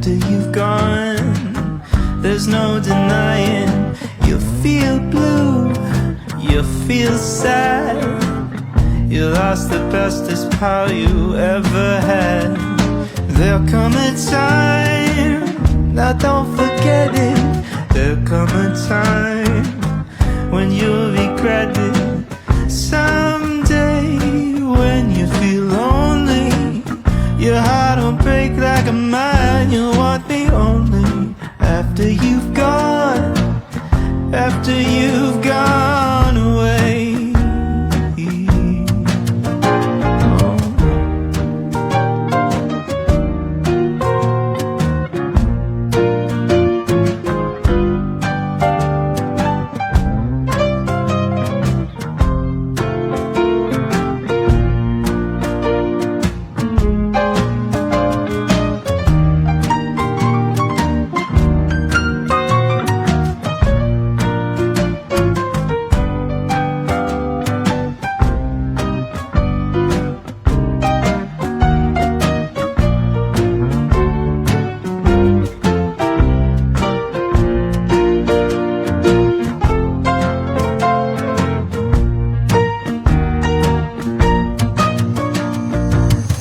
after you've gone. There's no denying, you feel blue, you feel sad. You lost the bestest pal you ever had. There'll come a time, now don't forget it. There'll come a time when you'll regret it. Someday when you feel lonely, your heart will break like a mine. You'll want me only after you've gone, after you've gone away.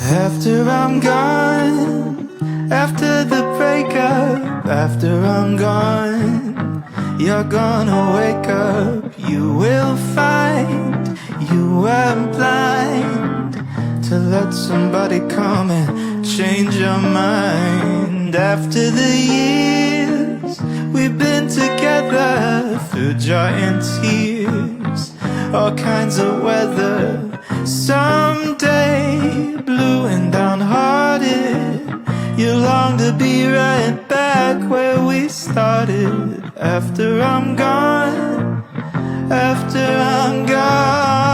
After I'm gone, after the breakup, after I'm gone, you're gonna wake up. You will find you were blind to let somebody come and change your mind. After the years we've been together, through joy and tears, all kinds of weather. Someday, blue and downhearted, you long to be right back where we started. After I'm gone, after I'm gone.